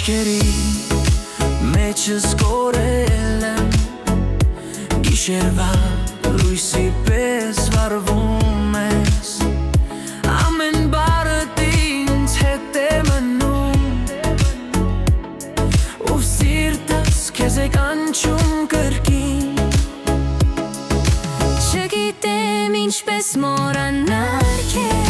Աչքերի մեջս կորել եմ, գիշերվա լույսի պես վառվում ես, ամեն բարդ ինձ հետ է մնում, ու սիրտս քեզ է կանչում կրկին։ Չգիտեմ ինչպես մոռանալ քեզ,